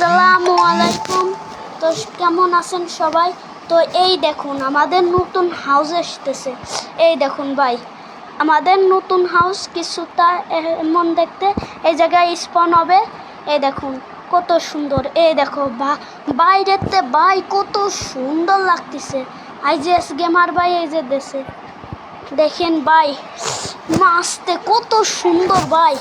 আসসালামু আলাইকুম। তো কেমন আছেন সবাই? তো এই দেখুন আমাদের নতুন হাউস আসতেছে। এই দেখুন ভাই, আমাদের নতুন হাউস কিছুটা এমন দেখতে। এই জায়গায় স্পন হবে। এই দেখুন কত সুন্দর। এই দেখো বাইরেতে ভাই কত সুন্দর লাগতেছে। আইজিএস গেমার ভাই এই যে দেশে দেখেন ভাই, মাস্তে কত সুন্দর ভাই।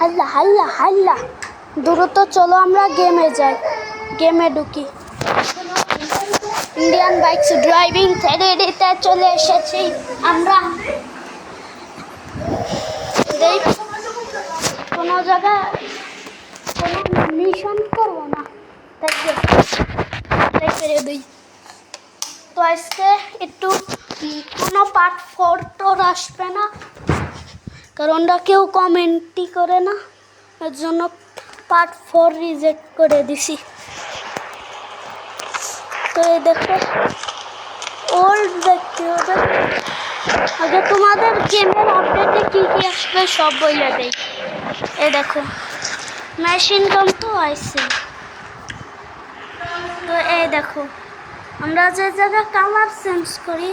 হাল্লা হাল্লা হাল্লা দ্রুত চলো আমরা গেমে যাই, গেমে ঢুকি। ইন্ডিয়ান বাইকস ড্রাইভিং থ্রিডিতে চলে এসেছি আমরা। কোনো জায়গায় কোনো মিশন করবো না, তাই ফেরে দিই। তো আজকে একটু কোনো পার্ট 4 টোর আসবে না, কারণ ওরা কেউ কমেন্টই করে না, এর জন্য পার্ট 4 রিজেক্ট করে দিছি। তো এই দেখো ওল্ড দেখতে হবে। আগে তোমাদের গেমের আপডেটে কী কী আসবে সব বলে দেই। এই দেখো মেশিন গান তো আইছে। তো এই দেখো আমরা যে জায়গায় কালার চেঞ্জ করি,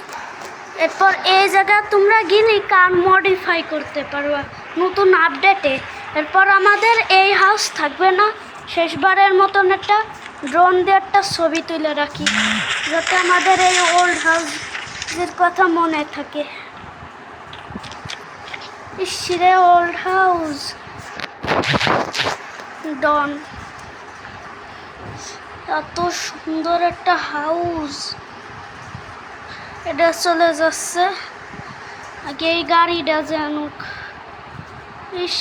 এরপর এই জায়গায় তোমরা গেলে কার মডিফাই করতে পারবা নতুন আপডেটে। এরপর আমাদের এই হাউস থাকবে না, শেষবারের মতন একটা ড্রোন দিয়ে একটা ছবি তুলে রাখি, যাতে আমাদের এই ওল্ড হাউসের কথা মনে থাকে। ইসরে ওল্ড হাউস ডন, এত সুন্দর একটা হাউস। এটা চলে যাচ্ছে, আগে এই গাড়িটা জানুক। ইস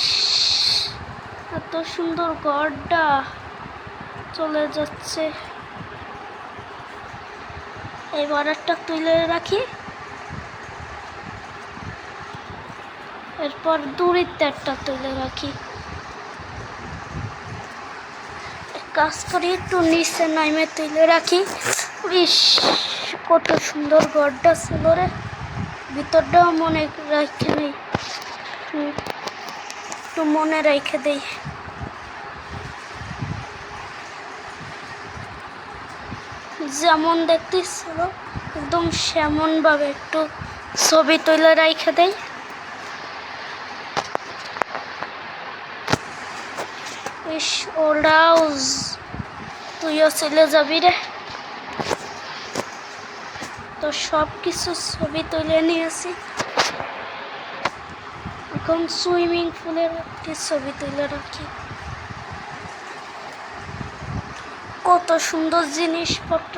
এত সুন্দর ঘরটা চলে যাচ্ছে। এবার একটা তুলে রাখি, এরপর দূরিতে একটা তুলে রাখি। কাজ করি একটু নিচে নামে তুলে রাখি। ইস কত সুন্দর ঘরটা ছিল রে, ভিতরটাও মনে রেখে নেই, একটু মনে রেখে দেই। যেমন দেখতেছিল একদম সেমন ভাবে একটু ছবি তুলে রেখে দেই। ইস ওল্ড হাউস, তুইও চলে যাবি রে। তো সব কিছু ছবি তুলে নিয়েছি, এখন সুইমিং পুলের একটি ছবি তুলে রাখি। কত সুন্দর জিনিসপত্র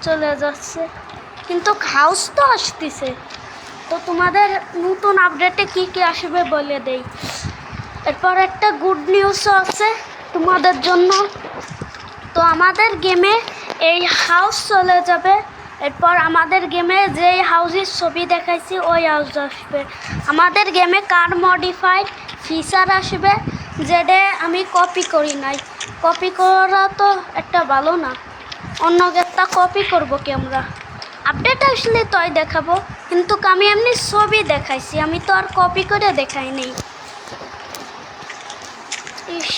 চলে যাচ্ছে, কিন্তু হাউস তো আসতেছে। তো তোমাদের নতুন আপডেটে কি কি আসবে বলে দেই। এরপর একটা গুড নিউজও আছে তোমাদের জন্য। তো আমাদের গেমে এই হাউস চলে যাবে। এরপর আমাদের গেমে যেই হাউসের ছবি দেখাইছি ওই হাউস আসবে। আমাদের গেমে কার মডিফাইড ফিচার আসবে, যেটা আমি কপি করি নাই। কপি করা তো একটা ভালো না, অন্য গেমটা কপি করবো কি আমরা? আপডেট আসলে তোই দেখাবো, কিন্তু আমি এমনি ছবি দেখাইছি, আমি তো আর কপি করে দেখাই নেই। ইস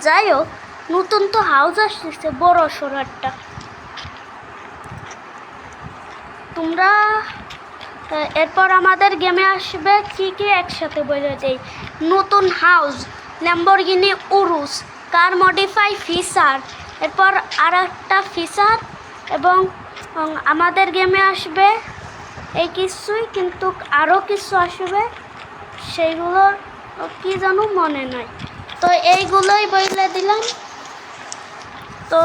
যাই হোক, নতুন তো হাউস আসতেছে বড় সড়ো একটা। তোমরা এরপর আমাদের গেমে আসবে কি কি একসাথে বলে দেই। নতুন হাউস, ল্যাম্বরগিনি উরুস, কার মডিফাই ফিচার, এরপর আর একটা ফিচার, এবং আমাদের গেমে আসবে এই কিছুই, কিন্তু আরও কিছু আসবে, সেইগুলোর কি জানো মনে নাই। তো এইগুলোই বলে দিলাম। তো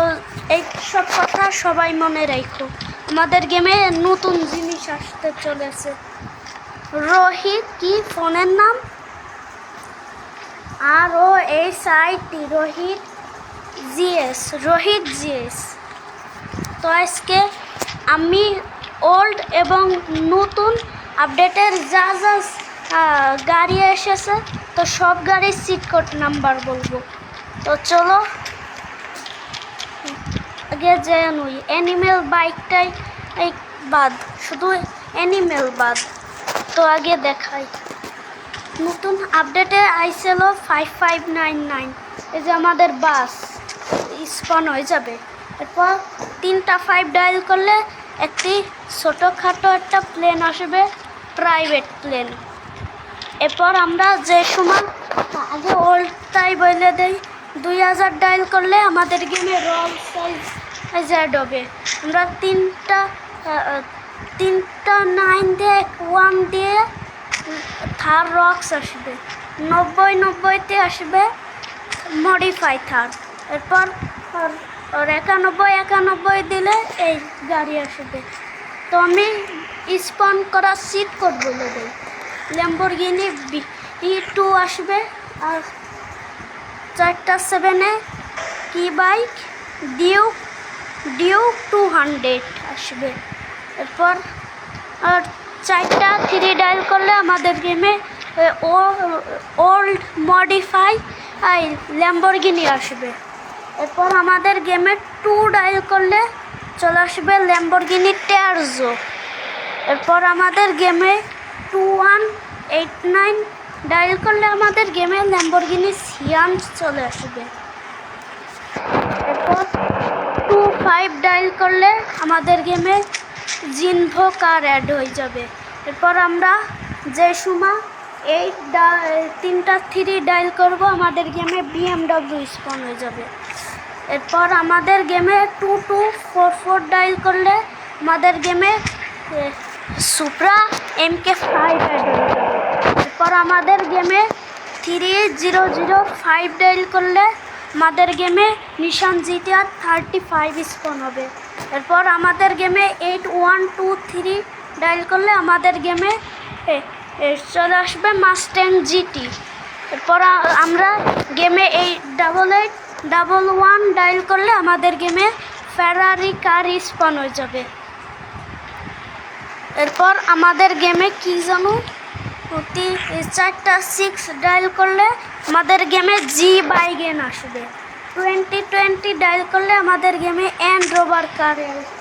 এই সব কথা সবাই মনে রাখো। আমাদের গেমে নতুন জিনিস আসতে চলেছে। রোহিত কি ফোনের নাম? ROHIT, Rohit GS, Rohit GS. তো আজকে আমি ওল্ড এবং নতুন আপডেটের যা যা গাড়ি এসেছে, তো সব গাড়ির সিট কোড নাম্বার বলবো। তো চলো আগে যে নই অ্যানিমেল বাইকটাই বাদ, শুধু অ্যানিমেল বাদ। তো আগে দেখাই। নতুন আপডেটে আইসেল 5599। এই যে আমাদের বাস স্পন হয়ে যাবে। এরপর 3টা 5 ডায়াল করলে একটি ছোটোখাটো একটা প্লেন আসবে, প্রাইভেট প্লেন। এরপর আমরা যে সময় আগে ওল্ডটাই বলে দেই, 2000 ডায়াল করলে আমাদের গেমে রল সাইজ অ্যাড হবে। আমরা তিনটা 9 দিয়ে 1 দিয়ে থার রক্স আসবে, 90-90তে আসবে মডিফাই থার। এরপর 91-91 দিলে এই গাড়ি আসবে। তো আমি স্পন করা সিট কোড বলে দিই, ল্যাম্বরগিনি B2 আসবে, আর 4টা 7-এ কি বাইক ডিউক 200 আসবে। এরপর আর 4টা 3 ডায়াল করলে আমাদের গেমে ওল্ড মডিফাই ল্যাম্বরগিনি আসবে। এরপর আমাদের গেমে 2 ডায়াল করলে চলে আসবে ল্যাম্বরগিনি টেরজো। এরপর আমাদের গেমে 2189 ডায়াল করলে আমাদের গেমে ল্যাম্বরগিনি সিয়ান চলে আসবে। এরপর 25 ডায়াল করলে আমাদের গেমে জিনভো কার অ্যাড হয়ে যাবে। এরপর আমরা যে সময় 3টা 3 ডায়াল করব আমাদের গেমে BMW স্পন হয়ে যাবে। এরপর আমাদের গেমে 2244 ডায়াল করলে আমাদের গেমে সুপ্রা MK5 অ্যাড হয়ে যাবে। এরপর আমাদের গেমে 3005 ডায়াল করলে আমাদের গেমে নিশান GTR 35 স্পন হবে। এরপর আমাদের গেমে 8123 ডায়াল করলে আমাদের গেমে চলে আসবে মাস্ট্যাং GT। এরপর আমরা গেমে 8811 ডায়াল করলে আমাদের গেমে ফেরারি কার স্পন হয়ে যাবে। এরপর আমাদের গেমে কি জানো 4টা 6 ডায়াল করলে আমাদের গেমে জি বাইগেন আসবে। 2020 ডায়াল করলে আমাদের গেমে এন্ড রোভার কার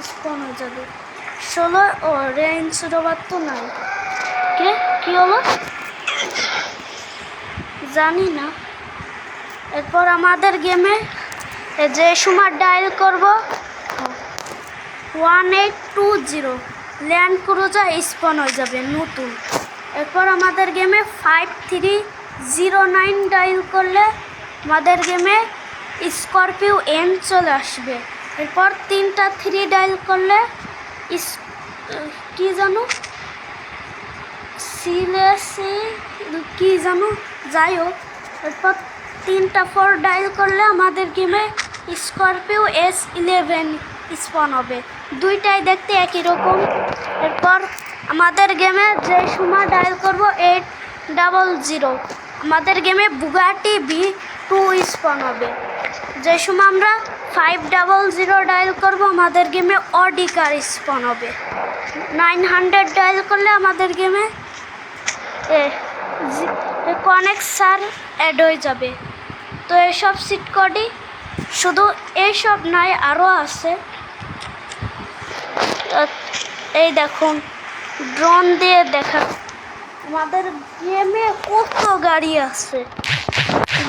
স্পন হয়ে যাবে। 16 রেঞ্জ রোভার তো নাই, কি হলো জানি না। এরপর আমাদের গেমে যে সময় ডায়াল করব 1820 ল্যান্ড ক্রুজার স্পন হয়ে যাবে নতুন। এরপর আমাদের গেমে 5309 ডায়াল করলে আমাদের গেমে স্করপিও এন চলে আসবে। এরপর 3টা 3 ডায়াল করলে কি জানো সিলেসি কি জানো যাই হোক। এরপর 3টা 4 ডায়াল করলে আমাদের গেমে স্করপিও S11 স্পন হবে, দুইটাই দেখতে একই রকম। এরপর আমাদের গেমে যে সময় ডায়াল করব 800 আমাদের গেমে বুগাটি B2 স্পন হবে। যে সময় আমরা 500 ডায়াল করব আমাদের গেমে অডি কার স্পন হবে। 900 ডায়াল করলে আমাদের গেমে কনেক্ট সার অ্যাড হয়ে যাবে। তো এসব সিট কোডই, শুধু এইসব নাই আরও আছে। এই দেখুন ড্রোন দিয়ে দেখা, আমাদের গেমে কত গাড়ি আছে,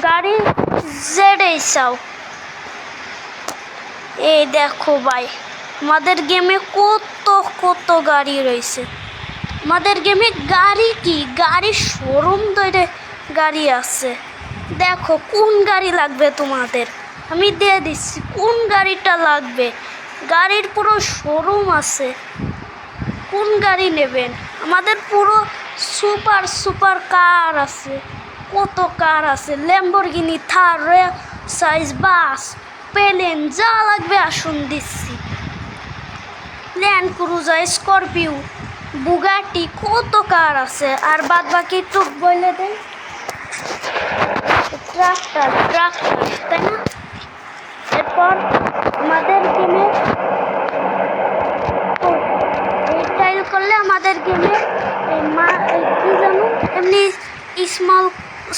গাড়ি জেডেই চাও। এই দেখো ভাই আমাদের গেমে কত গাড়ি রয়েছে। আমাদের গেমে গাড়ি কি গাড়ির শোরুম ধরে গাড়ি আছে। দেখো কোন গাড়ি লাগবে তোমাদের, আমি দিয়ে দিচ্ছি কোন গাড়িটা লাগবে। গাড়ির পুরো শোরুম আছে, কোন গাড়ি নেবেন। আমাদের পুরো সুপার কার আছে, কত কার আছে, ল্যাম্বরগিনি থার সাইজ বাস প্লেন যা লাগবে আসুন দিচ্ছি। ল্যান্ড ক্রুজার স্করপিও বুগাটি কত কার আছে। আর বাদ বাকি টুক বলে দেন ট্রাক্টর তাই না। এরপর আমাদের গেমে টাইল করলে আমাদের গেমে কি জানো এমনি স্মল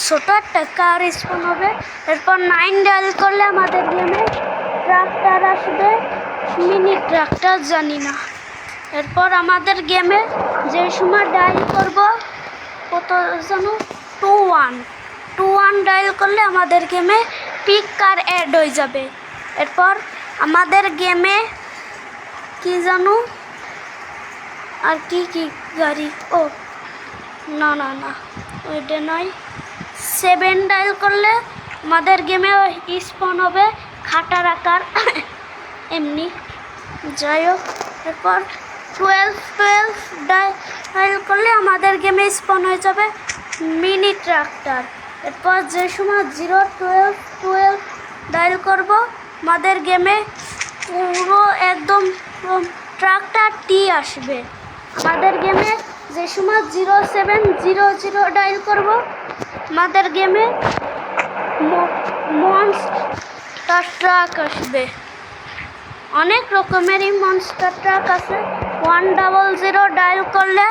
ছোট একটা কার স্পন হবে। এরপর 9 ডায়াল করলে আমাদের গেমে ট্রাক্টর আসবে, মিনি ট্রাক্টর জানি না। এরপর আমাদের গেমে যে সময় ডায়াল করব কত জানো 21 ডায়াল করলে আমাদের গেমে পিক কার অ্যাড হয়ে যাবে। এরপর আমাদের গেমে কি জানো আর কি কি গাড়ি, ও না না না ওইটা নয়, 7 ডায়াল করলে আমাদের গেমে স্পন হবে খাটার আকার এমনি, যাই হোক। এরপর 12 ডায়াল করলে আমাদের গেমে স্পন হয়ে যাবে মিনি ট্রাক্টর। এরপর যে সময় 012 ডায়াল করব আমাদের গেমে পুরো একদম ট্রাক্টর টি আসবে। আমাদের গেমে যে সময় 0700 ডায়াল করব আমাদের গেমে মনস্টার ট্রাক আসবে। অনেক রকমেরই মনস্টার ট্রাক আছে। 100 ডায়াল করলে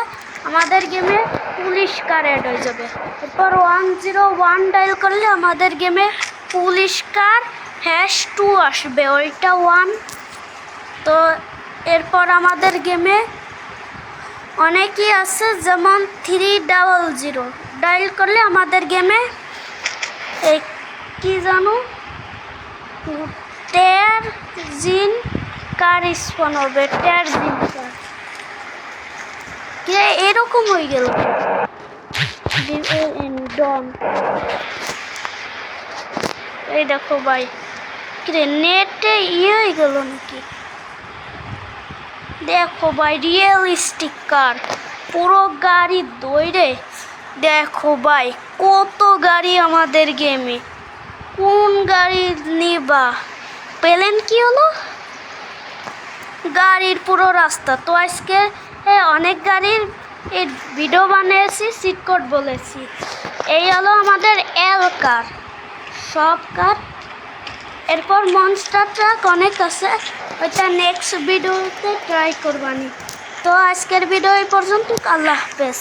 আমাদের গেমে পুলিশ কার অ্যাড হয়ে যাবে। এরপর 101 ডায়াল করলে আমাদের গেমে পুলিশ কার #2 আসবে, ওইটা 1। তো এরপর আমাদের গেমে অনেকই আছে, যেমন 300 ডায়াল করলে আমাদের গেমে কি জানো টেরজিন কার স্পন হবে, টেরজিন কার। কে এরকম হয়ে গেল ডন, এই দেখো ভাই কিরে নেটে হয়ে গেল নাকি, দেখো ভাই রিয়েলিস্টিক কার পুরো গাড়ি দৌড়ে। দেখো ভাই কত গাড়ি আমাদের গেমে, কোন গাড়ি নিবা? পেলেন কি হলো গাড়ির পুরো রাস্তা। তো আজকে অনেক গাড়ির এই ভিডিও বানিয়েছি, সিট কোড বলেছি। এই হলো আমাদের এল কার, সব কার। এরপর মনস্টার ট্রাক অনেক আছে, ওইটা নেক্সট ভিডিওতে ট্রাই করবানি। তো আজকের ভিডিও এই পর্যন্ত, আল্লাহ হাফেজ।